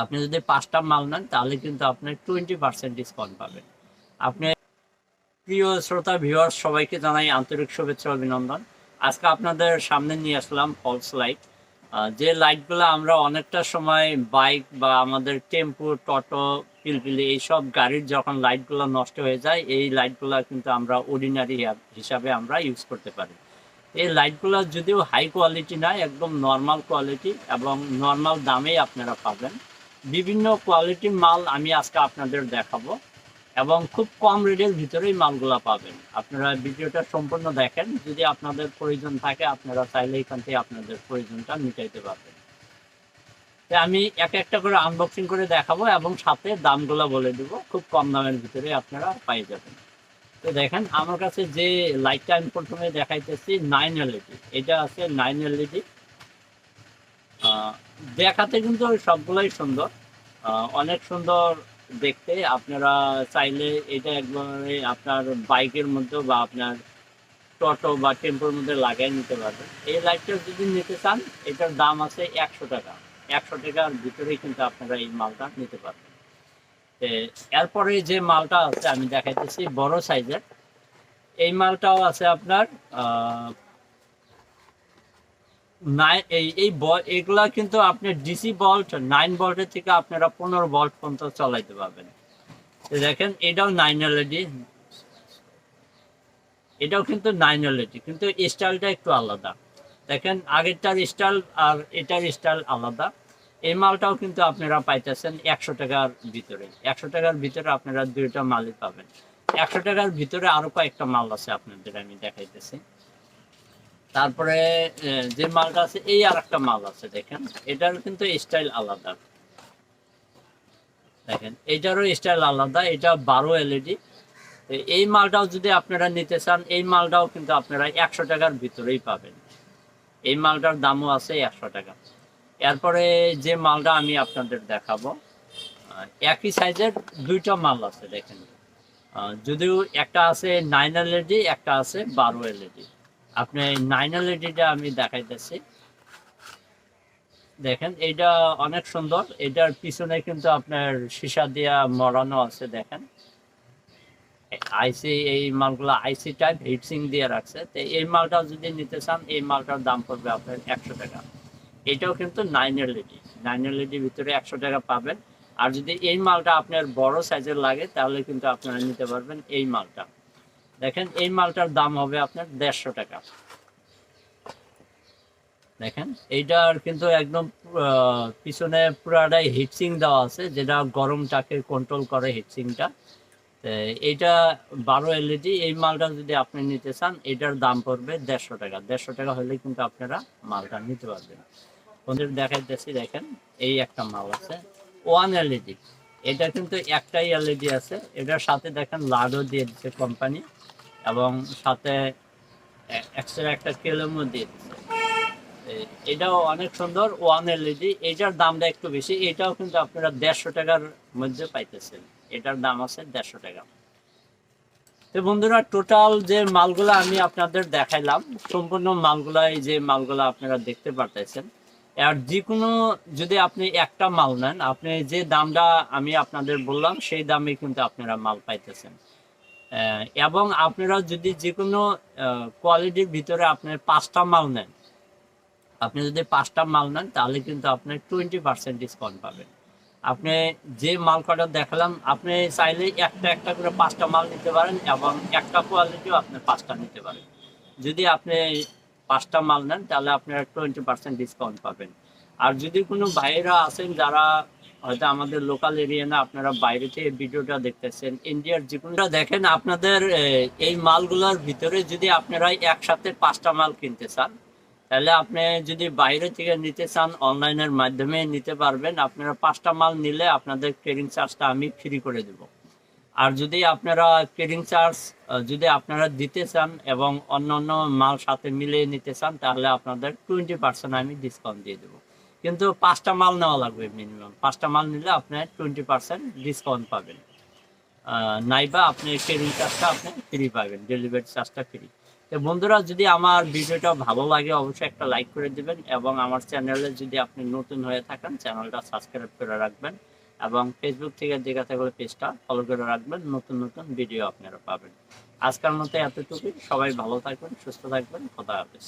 আপনি যদি 5টা মাল নেন তাহলে কিন্তু আপনি 20% ডিসকাউন্ট পাবেন। আপনি প্রিয় শ্রোতা ভিউয়ার্স সবাইকে জানাই আন্তরিক শুভেচ্ছা অভিনন্দন। আজকে আপনাদের সামনে নিয়ে আসলাম ফলস লাইট। যে লাইটগুলো আমরা অনেকটা সময় বাইক বা আমাদের টেম্পো, টোটো, পিলপিলি এইসব গাড়ির যখন লাইটগুলো নষ্ট হয়ে যায়, এই লাইটগুলো কিন্তু আমরা অর্ডিনারি হিসাবে আমরা ইউজ করতে পারি। এই লাইটগুলো যদিও হাই কোয়ালিটি নয়, একদম নর্মাল কোয়ালিটি এবং নর্মাল দামেই আপনারা পাবেন। বিভিন্ন কোয়ালিটির মাল আমি আজকে আপনাদের দেখাবো এবং খুব কম রেটের ভিতরেই মালগুলা পাবেন। আপনারা ভিডিওটা সম্পূর্ণ দেখেন, যদি আপনাদের প্রয়োজন থাকে আপনারা চাইলে এখান থেকে আপনাদের প্রয়োজনটা মিটাইতে পারবেন। আমি একটা করে আনবক্সিং করে দেখাবো এবং সাথে দামগুলো বলে দিব, খুব কম দামের ভিতরে আপনারা পাই যাবেন। তো দেখেন আমার কাছে যে লাইটটা আমি প্রথমে দেখাইতেছি 9 LED, এটা আছে 9 LED। দেখাতে কিন্তু সবগুলোই সুন্দর, অনেক সুন্দর দেখতে। আপনারা চাইলে এটা একবারে আপনার বাইকের মধ্যে বা আপনার টোটো বা টেম্পোর মধ্যে লাগিয়ে নিতে পারবেন। এই লাইটটা যদি নিতে চান এটার দাম আছে 100 টাকা। 100 টাকার ভিতরেই কিন্তু আপনারা এই মালটা নিতে পারবেন। এরপরে যে মালটা আছে আমি দেখাইতেছি বড় সাইজের, এই মালটাও আছে আপনার এইগুলা কিন্তু আপনি ডিসি ভল্ট 9 ভোল্টের থেকে আপনারা 15 ভোল্ট পর্যন্ত চালাইতে পারবেন। দেখেন এটাও 9 LED, এটাও কিন্তু 9 LED, কিন্তু স্টাইলটা একটু আলাদা। দেখেন আগেরটার স্টাইল আর এটার স্টাইল আলাদা। এই মালটাও কিন্তু আপনারা পাইতেছেন 100 টাকার ভিতরে। 100 টাকার ভিতরে আপনারা দুইটা মালই পাবেন। 100 টাকার ভিতরে আরো কয়েকটা মাল আছে আপনাদের আমি দেখাইতেছি। তারপরে যে মালটা আছে এই আর একটা মাল আছে, দেখেন এটার কিন্তু স্টাইল আলাদা। দেখেন এটারও স্টাইল আলাদা, এটা 12 LED। এই মালটাও যদি আপনারা নিতে চান এই মালটাও কিন্তু আপনারা 100 টাকার ভিতরেই পাবেন। এই মালটার দামও আছে 100 টাকা। এরপরে যে মালটা আমি আপনাদের দেখাবো, একই সাইজের দুইটা মাল আছে। দেখেন যদিও একটা আছে 9 LED, একটা আছে 12 LED। আপনি 9 LEDটা আমি দেখাইতেছি। দেখেন এটা অনেক সুন্দর, এটার পিছনে কিন্তু আপনার সীসা দিয়া মরানো আছে। দেখেন আইসি, এই মালগুলো আইসি টাইপ হিটসিং দিয়ে রাখছে। তো এই মালটা যদি নিতে চান এই মালটার দাম পড়বে আপনার 100 টাকা। এটাও কিন্তু 9 LED। 9 LED ভিতরে 100 টাকা পাবেন। আর যদি এই মালটা আপনার বড় সাইজের লাগে তাহলে কিন্তু আপনারা নিতে পারবেন এই মালটা। দেখেন এই মালটার দাম হবে আপনার 150 টাকা। দেখেন এইটার কিন্তু একদম পিছনে পুরাটাই হিটসিং দেওয়া আছে, যেটা গরমটাকে কন্ট্রোল করে হিটসিংটা। এইটা 12 LED। এই মালটা যদি আপনি নিতে চান এটার দাম পড়বে 150 টাকা। 150 টাকা হলে কিন্তু আপনারা মালটা নিতে পারবেন। ওদের দেখাইতেছি, দেখেন এই একটা মাল আছে 1 LED। এটা কিন্তু একটাই LED আছে, এটার সাথে দেখেন লাডও দিয়ে দিচ্ছে কোম্পানি এবং সাথে এক্সট্রা একটা কেলমও দিয়ে দিচ্ছে। এটাও অনেক সুন্দর 1 LED। এটার দামটা একটু বেশি, এটাও কিন্তু আপনারা 150 টাকার মধ্যে পাইতেছেন। এটার দাম আছে 150 টাকা। তো বন্ধুরা টোটাল যে মালগুলো আমি আপনাদের দেখাইলাম, সম্পূর্ণ মালগুলাই যে মালগুলো আপনারা দেখতে পারতেছেন। আর যে কোনো যদি আপনি একটা মাল নেন, আপনি যে দামটা আমি আপনাদের বললাম সেই দামে কিন্তু আপনারা মাল পাইতেছেন। এবং আপনারা যদি যে কোনো কোয়ালিটির ভিতরে আপনি 5টা মাল নেন, আপনি যদি 5টা মাল নেন তাহলে কিন্তু আপনি 20% ডিসকাউন্ট পাবেন। আপনি যে মাল কটা দেখালাম আপনি চাইলে একটা করে 5টা মাল নিতে পারেন এবং একটা কোয়ালিটিও আপনি 5টা নিতে পারেন। যদি আপনি 5টা মাল নেন তাহলে আপনারা 20% ডিসকাউন্ট পাবেন। আর যদি কোনো ভাইয়েরা আছেন যারা হয়তো আমাদের লোকাল এরিয়া না, আপনারা বাইরে থেকে ভিডিওটা দেখতেছেন, ইন্ডিয়ার যে কোনো দেখেন, আপনাদের এই মালগুলোর ভিতরে যদি আপনারা একসাথে 5টা মাল কিনতে চান তাহলে আপনি যদি বাইরে থেকে নিতে চান অনলাইনের মাধ্যমে নিতে পারবেন। আপনারা 5টা মাল নিলে আপনাদের ক্যারিং চার্জটা আমি ফ্রি করে দেব। আর যদি আপনারা ক্যারিং চার্জ যদি আপনারা দিতে চান এবং অন্য অন্য মাল সাথে মিলিয়ে নিতে চান তাহলে আপনাদের 20% আমি ডিসকাউন্ট দিয়ে দেবো। কিন্তু 5টা মাল নেওয়া লাগবে মিনিমাম। 5টা মাল নিলে আপনি 20% ডিসকাউন্ট পাবেন। নাইবা আপনি ক্যারিং চার্জটা আপনি ফ্রি পাবেন, ডেলিভারি চার্জটা ফ্রি। তো বন্ধুরা, যদি আমার ভিডিওটা ভালো লাগে অবশ্যই একটা লাইক করে দিবেন, এবং আমার চ্যানেলে যদি আপনি নতুন হয়ে থাকেন চ্যানেলটা সাবস্ক্রাইব করে রাখবেন, এবং ফেসবুক থেকে দেখে থাকলে পেজটা ফলো করে রাখবেন, নতুন নতুন ভিডিও আপনারা পাবেন। আজকের মতো এতটুকুই, সবাই ভালো থাকবেন, সুস্থ থাকবেন, খোদা হাফেজ।